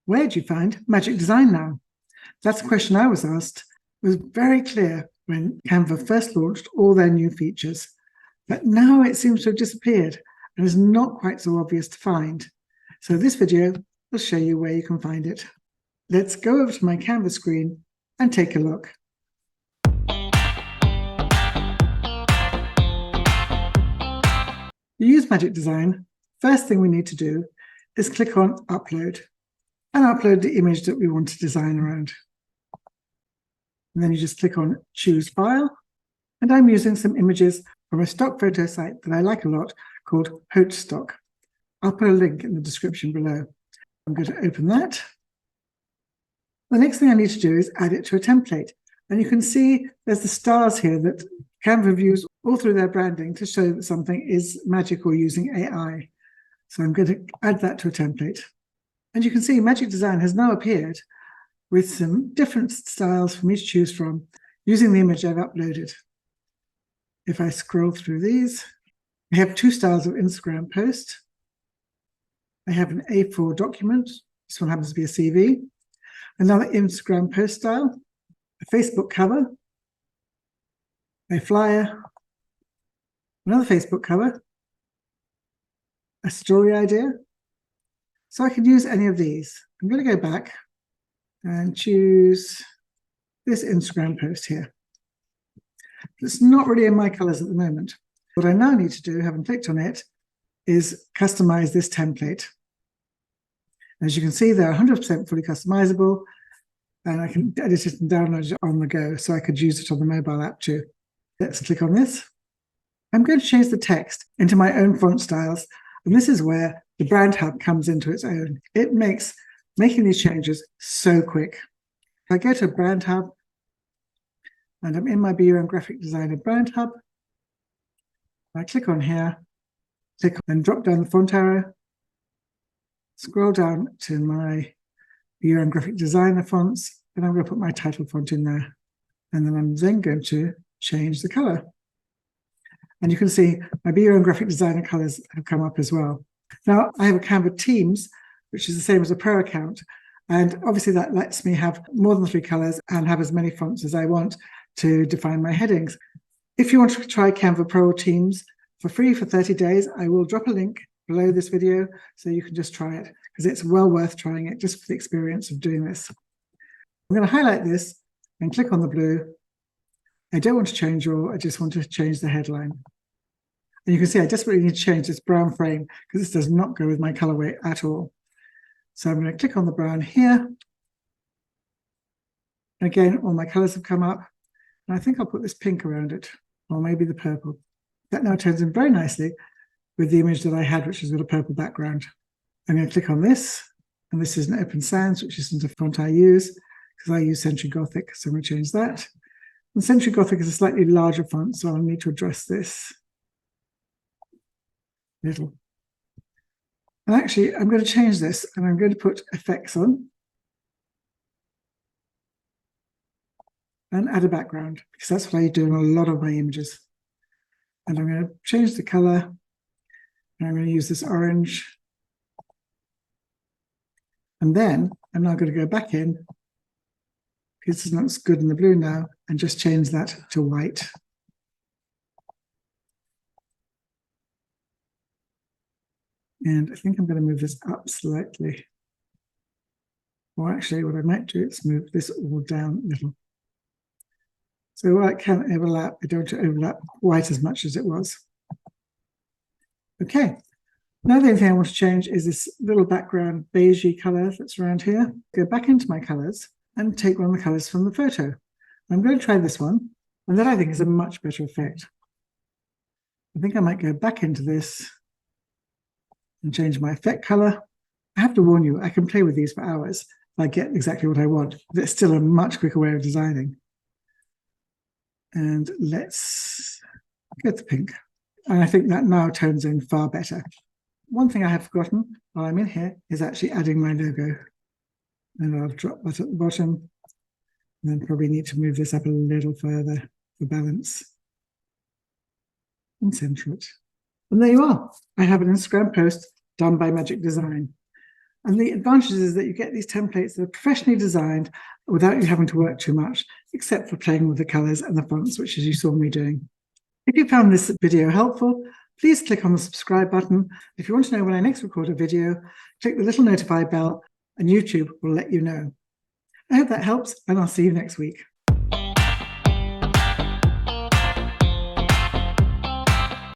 Where do you find magic design now? That's a question I was asked. It was very clear when Canva first launched all their new features, but now it seems to have disappeared and is not quite so obvious to find. So this video will show you where you can find it. Let's go over to my Canva screen and take a look. To use magic design, first thing we need to do is click on Upload and upload the image that we want to design around. And then you just click on Choose File. And I'm using some images from a stock photo site that I like a lot called Hootstock. I'll put a link in the description below. I'm going to open that. The next thing I need to do is add it to a template. And you can see there's the stars here that Canva views all through their branding to show that something is magic or using AI. So I'm going to add that to a template. And you can see Magic Design has now appeared with some different styles for me to choose from using the image I've uploaded. If I scroll through these, I have two styles of Instagram post. I have an A4 document. This one happens to be a CV. Another Instagram post style, a Facebook cover, a flyer, another Facebook cover, a story idea. So I could use any of these. I'm going to go back and choose this Instagram post here. It's not really in my colors at the moment. What I now need to do, having clicked on it, is customize this template. As you can see, they're 100% fully customizable, and I can edit it and download it on the go, so I could use it on the mobile app too. Let's click on this. I'm going to change the text into my own font styles, and this is where the Brand Hub comes into its own. It makes making these changes so quick. If I go to Brand Hub, and I'm in my BU and Graphic Designer Brand Hub, I click on here, click and drop down the font arrow, scroll down to my BU and Graphic Designer fonts, and I'm going to put my title font in there. And then I'm then going to change the color. And you can see my BU and Graphic Designer colors have come up as well. Now I have a Canva Teams, which is the same as a Pro account. And obviously that lets me have more than 3 colors and have as many fonts as I want to define my headings. If you want to try Canva Pro Teams for free for 30 days, I will drop a link below this video so you can just try it, because it's well worth trying it just for the experience of doing this. I'm going to highlight this and click on the blue. I don't want to change all, I just want to change the headline. And you can see I desperately need to change this brown frame because this does not go with my colorway at all. So I'm going to click on the brown here. Again, all my colors have come up. And I think I'll put this pink around it, or maybe the purple. That now turns in very nicely with the image that I had, which has got a purple background. I'm going to click on this, and this is an Open Sans, which isn't a font I use, because I use Century Gothic, so I'm going to change that. And Century Gothic is a slightly larger font, so I'll need to address this little. And actually, I'm going to change this, and I'm going to put effects on and add a background, because that's what I do in a lot of my images. And I'm going to change the color, and I'm going to use this orange. And then I'm now going to go back in, because it looks good in the blue now, and just change that to white. And I think I'm going to move this up slightly. Or actually, what I might do is move this all down a little. So while it can overlap, I don't want to overlap quite as much as it was. Okay. Now the only thing I want to change is this little background beigey color that's around here. Go back into my colors and take one of the colors from the photo. I'm going to try this one, and that I think is a much better effect. I think I might go back into this and change my effect color. I have to warn you, I can play with these for hours if I get exactly what I want, but it's still a much quicker way of designing. And let's get the pink. And I think that now tones in far better. One thing I have forgotten while I'm in here is actually adding my logo. And I'll drop that at the bottom. And then probably need to move this up a little further for balance. And center it. And there you are. I have an Instagram post done by Magic Design. And the advantage is that you get these templates that are professionally designed without you having to work too much, except for playing with the colors and the fonts, which is you saw me doing. If you found this video helpful, please click on the subscribe button. If you want to know when I next record a video, click the little notify bell and YouTube will let you know. I hope that helps, and I'll see you next week.